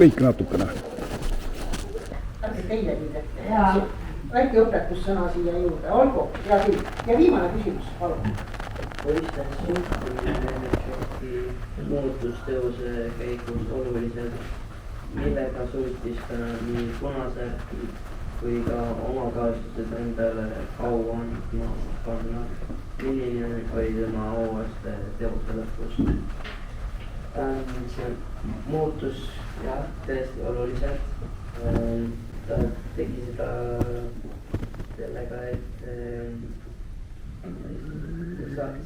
kõik natukene. Ärge teile nüüd väike õpetussõna siia juurde, olgu, hea küll. Ja viimane küsimus, palun. Kuidas suhtumine muutusteose käigus oluliselt, millega suutis ta nii Punase kui ka omakaaslased endale au andma panna, milline oli tema auaste teose lõpus. See muutus jah, tõesti oluliselt. Ta tegi seda sellega, et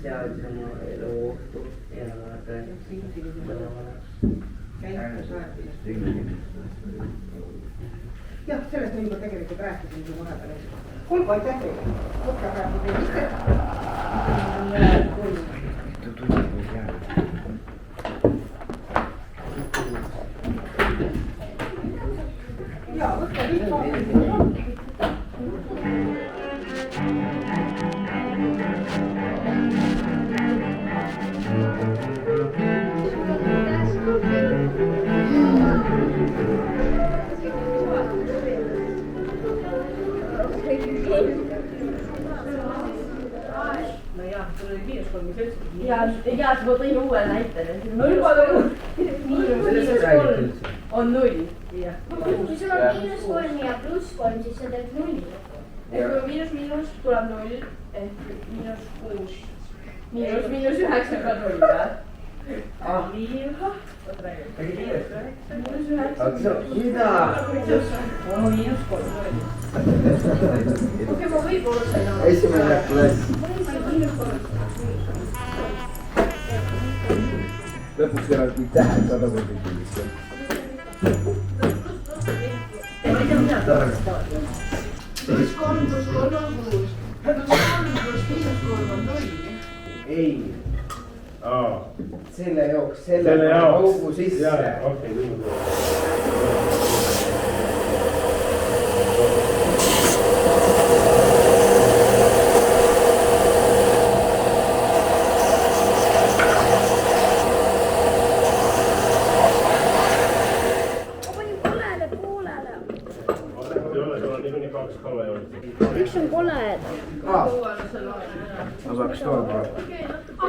seadis oma elu ohtu ja jah, sellest on juba tegelikult rääkisin juba vahepeal. Olgu, aitäh teile. Võtka praegu teil ise. Ja, võtka kõik vahepeal. Ja ma tõin uue näitele. -3 on 0. Kui sul on -3 ja +3, siis sa teed 0. Kui miinus tuleb 0 ehk -6. -9 ka 0 või? Okei, ma võib-olla sain aru. Esimene klass. Lõpuks eraldi nii tähed ka tagurdi küljist. +3 + 3 on 6. +3 + -3 on 0. Ei. Selle jaoks, selle augu sisse. Okei, niimoodi. Üks on koled. Ma saaks toolda.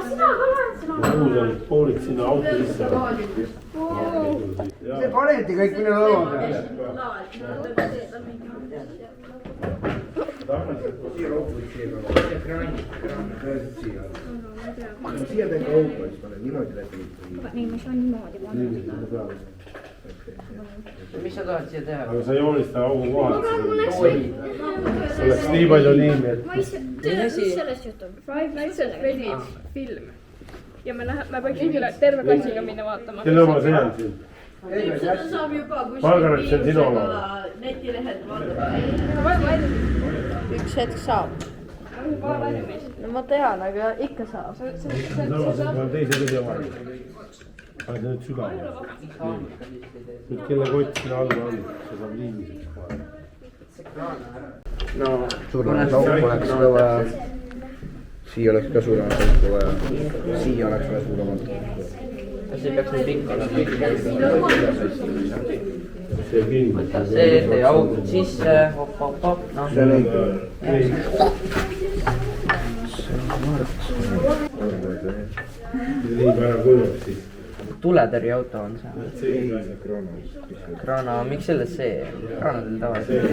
Sina ka lähed sõna. Muud on poolid sinna auto sisse. See paneti kõik minu laua peale. Siia rohkuid siia ka. Siia kraanid siia. Siia teed rohku, siis pane niimoodi läbi. Nii, ma saan niimoodi. mis sa tahad siia teha? Aga sa joonista augu kohalt. Oleks nii palju liimi, et... Ma ise sellest jutun. Five Nights at Freddy's film. Ja me peaksime küll terve klassiga minna vaatama. Kelle oma see on siin? Seda saab juba Margaret, see on sinu oma. Netilehed vaadata. Üks hetk saab. No ma tean, aga ikka saab. Ma olen teise tühi oma. Aga see nüüd sügavale. Nüüd kelle kott sinna alla on, see saab liimiseks kohe. No, suuremat auku oleks ka vaja. Siia oleks ka suuremat auku vaja. Siia oleks ka suuremat auku. Kas see peaks nii pikk olema? See on kinni. Võta see, tee augud sisse, hop. No. See on õige. Liim ära kujub siis. Tuletõrjeauto on see. Kraana, miks selles see? Kraanadel tavaliselt.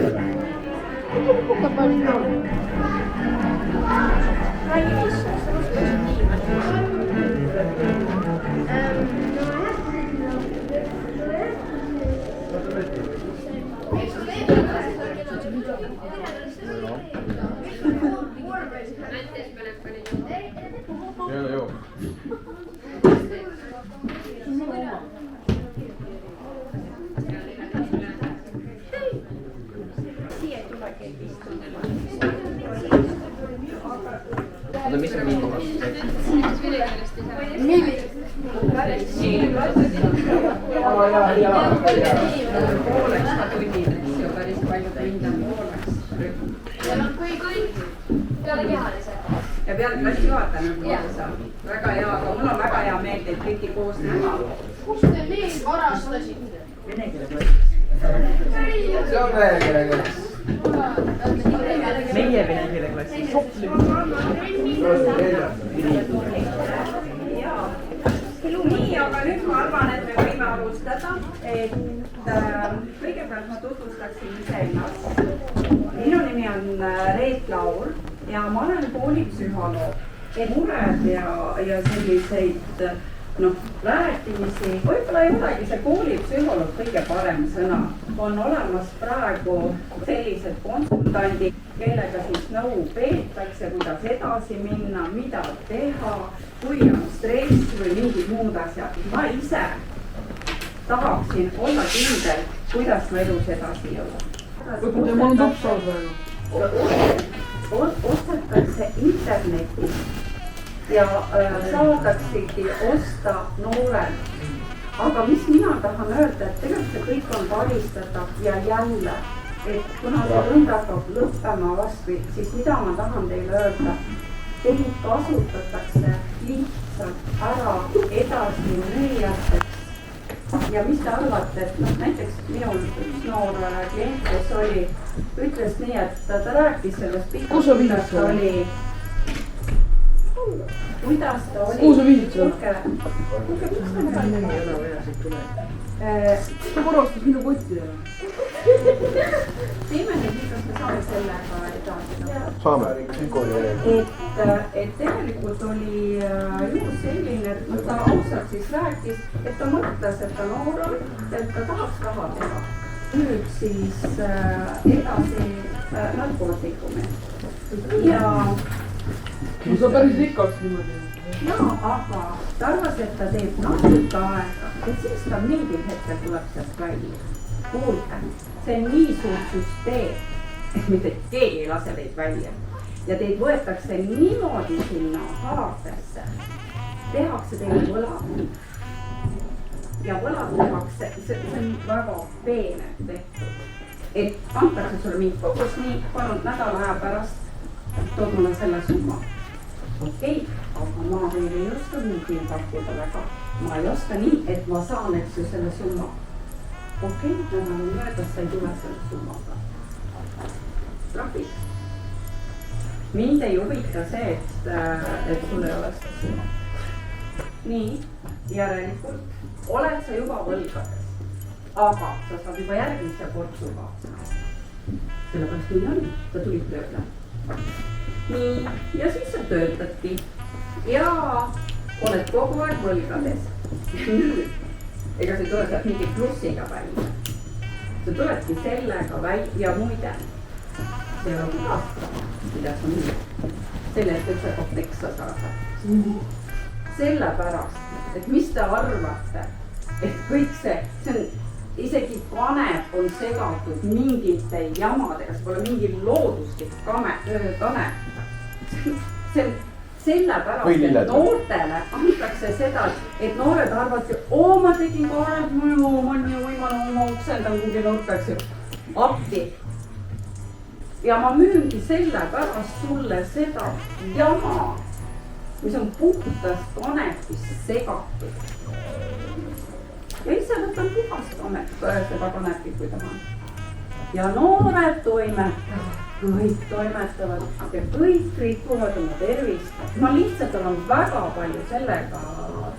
Joo. Oota, mis on miinimum? Pooleks ka tunnid, see on päris palju teinud. Peale kehalise. Ja peale klassi juhatajana. Väga hea, aga mul on väga hea meel teid kõiki koos näha. Kust te nii varastasid? vene keele klassiks. see on vene keele klass. meie vene keele klassiks. nii, aga nüüd ma arvan, et me võime alustada, et kõigepealt ma tutvustaksin iseennast. Minu nimi on Reet Laur ja ma olen koolipsühholoog. Mured ja selliseid rääkimisi, võib-olla ei olegi see koolipsühholoog kõige parem sõna. On olemas praegu sellised konsultandid, kellega siis nõu peetakse, kuidas edasi minna, mida teha, kui on stress või mingid muud asjad. Ma ise tahaksin olla kindel, kuidas ma elus edasi jõuan. Ostetakse internetis ja saadaksegi osta noorelt. Aga mis mina tahan öelda, et tegelikult see kõik on karistatav ja jälle, et kuna see ründ hakkab lõppema vastu, siis mida ma tahan teile öelda, teid kasutatakse lihtsalt ära edasi müüjateks. Ja mis te arvate, et näiteks minul üks noor klient, kes oli, ütles nii, et ta rääkis sellest pikalt, kuidas ta oli. Kuhu sa viisid seda? Ta korrastas minu kotti. Teeme nüüd, kas me saame sellega edasi? Saame. Et tegelikult oli juhus selline, et ta ausalt siis rääkis, et ta mõtles, et ta noor on, et ta tahaks raha teha. Nüüd siis edasi narkootikumid. Ja ma saan päris rikkaks niimoodi. Jaa, aga ta arvas, et ta teeb natuke aega ja siis ta mingil hetkel tuleb sealt välja. Kuulge, see on nii suur süsteem, et mitte keegi ei lase teid välja. Ja teid võetakse niimoodi sinna haardesse. Tehakse teile võlad. Ja võlad tehakse, see on väga peenelt tehtud. Et antakse sulle mingi kogus, nii palun nädala aja pärast tood mulle selle summa. Okei, aga ma veel ei oska mingi pakkuda väga. Ma ei oska nii, et ma saan, eks ju, selle summa. Okei, nädala möödas sa ei tule selle summaga. Trahvid. Mind ei huvita see, et sul ei ole seda summa. Nii, järelikult oled sa juba võlgades. Aga sa saad juba järgmise portsuga. Sellepärast nii on, sa tulid tööle. Nii, ja siis sa töötadki ja oled kogu aeg võlgades. Nüüd, ega sa tule sealt mingi plussiga välja. Sa tuledki sellega välja ja muide, see on aasta, mida sa nüüd. Sellest üldse hakkab teksa saada. Sellepärast, et mis te arvate, et kõik see on isegi kanep on segatud mingite jamadega, see pole mingi looduslik kanep. See on sellepärast, et noortele antakse seda, et noored arvavad, ma tegin kanep, ma on ju võimalik, ma oksendan kuhugi nurkaks ju appi. Ja ma müüngi sellepärast sulle seda jama, mis on puhtast kanepist segatud. Ja ise võtan puhast seda kanepit, kui tahan. Ja noored toimetavad, kõik toimetavad ja kõik rikuvad oma tervist. Ma lihtsalt olen väga palju sellega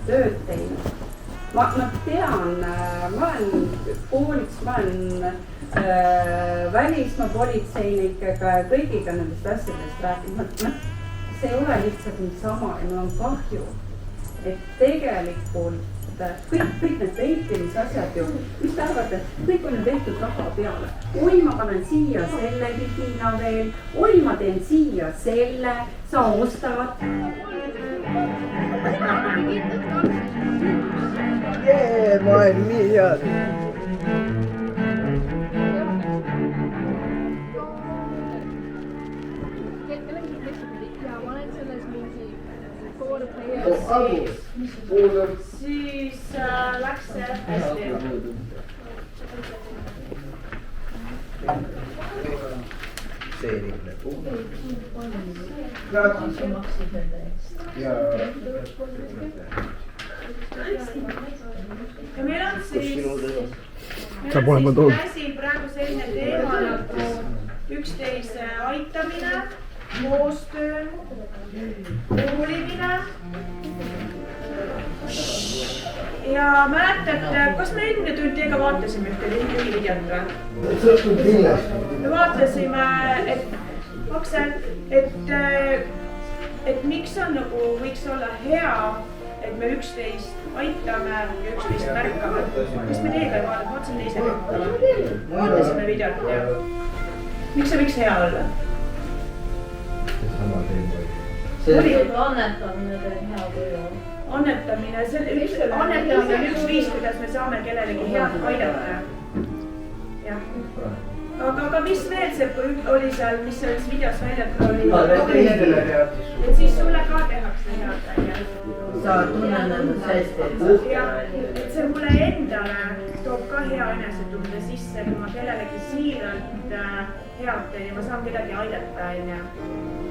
tööd teinud. Ma tean, ma olen kooliks, ma olen välismaa politseinikega ja kõigiga nendest asjadest rääkinud. See ei ole lihtsalt niisama ja mul on kahju, et tegelikult kõik need veitimisasjad ju, mis te arvate, kõik on ju tehtud raha peale. Oi, ma panen siia selle vidina veel, oi, ma teen siia selle, sa ostavad. Ma olen nii head. Siis läks see hästi. See liigne. ja meil on siis käsil praegu selline teema nagu üksteise aitamine, koostöö, hoolimine. Ja mäletate, kas me enne tund teiega vaatasime ühte videot või? Me vaatasime, Aksel, et miks on nagu, võiks olla hea, et me üksteist aitame ja üksteist märkame. Kas me teiega ei vaadata? Vaatasin teisega. Vaatasime videot ja miks see võiks hea olla? Annetamine teeb hea tuju. Annetamine on üks viis, kuidas me saame kellelegi head aidata. Aga mis veel see oli seal, mis selles videos välja tuli? Et siis sulle ka tehakse head välja. Sa tunnen ennast hästi. Et see mulle endale toob ka hea enesetunde sisse, kui ma kellelegi siiralt head teen ja ma saan kedagi aidata.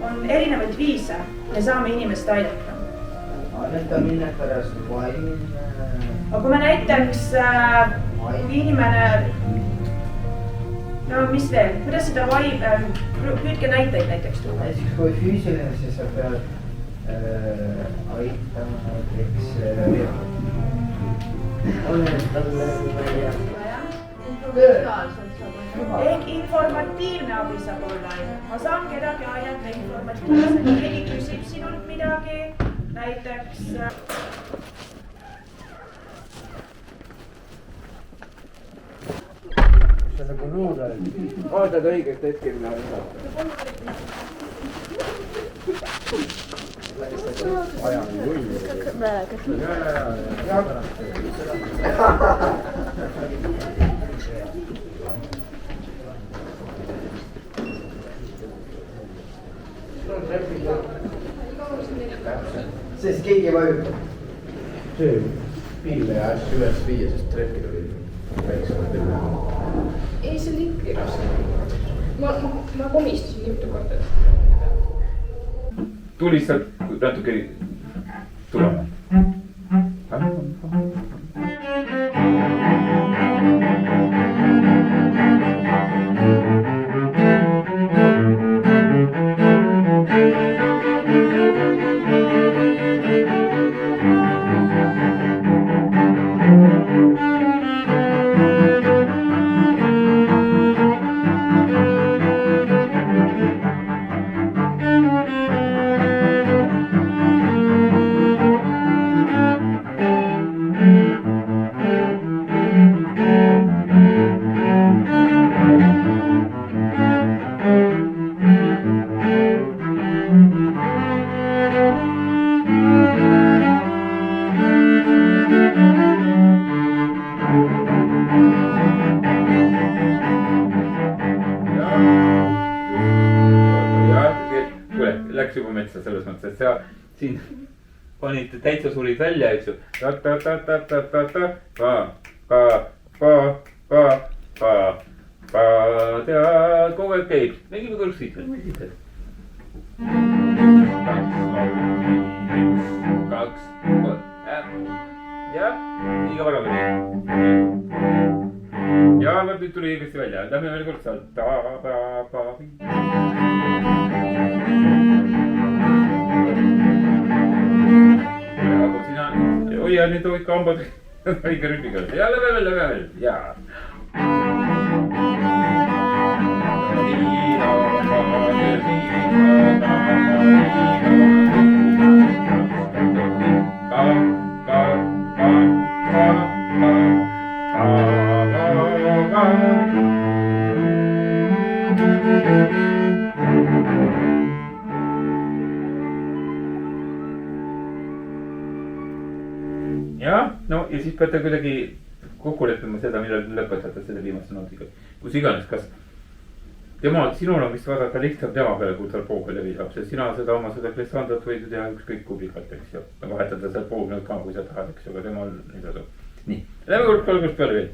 On erinevaid viise, me saame inimest aidata. Annetamine pärast vaimine. Aga kui me näiteks, kui inimene, no mis veel, kuidas seda püüdke näiteid näiteks tuua? Näiteks kui füüsiline, siis sa pead aitama näiteks ehk informatiivne abi saab olla. Ma saan kedagi aidata informatiivselt. Keegi küsib sinult midagi, näiteks... See on nagu nuudel. Vaatad õigest hetkel üle näidata. Ajan julli. Sest keegi vajutab. See pille ja asju üles viia, sest trepil oli väiksemad enne. Ei, see oli ikka igas. Ma komistasin mitu korda. Tulis sealt natuke tulema. Läks juba metsa selles mõttes, et sa siin panid täitsa surid välja, eks ju. Tead, kogu aeg käib. Mängime kõrg siit. 2, 3. Ja, liiga vara tuli. Ja nüüd tuli õigesti välja. Lähme veel kord sealt. Aga sina, hoia nüüd ikka hambad õige rütmiga. Ja lähme veel. Jaa. Jah, no ja siis peate kuidagi kokku leppima seda, millal lõpetate selle viimase noodiga. Kus iganes, kas sinul on vist vaadata lihtsam tema peale, kui tal poog läbi saab, sest sina seda oma seda glessandat võid teha ükskõik kubikalt, eks ju. Vahetada seal poog nüüd ka, kui sa tahad, eks ju, aga temal ei saa. Nii, lähme kord algust peale veel.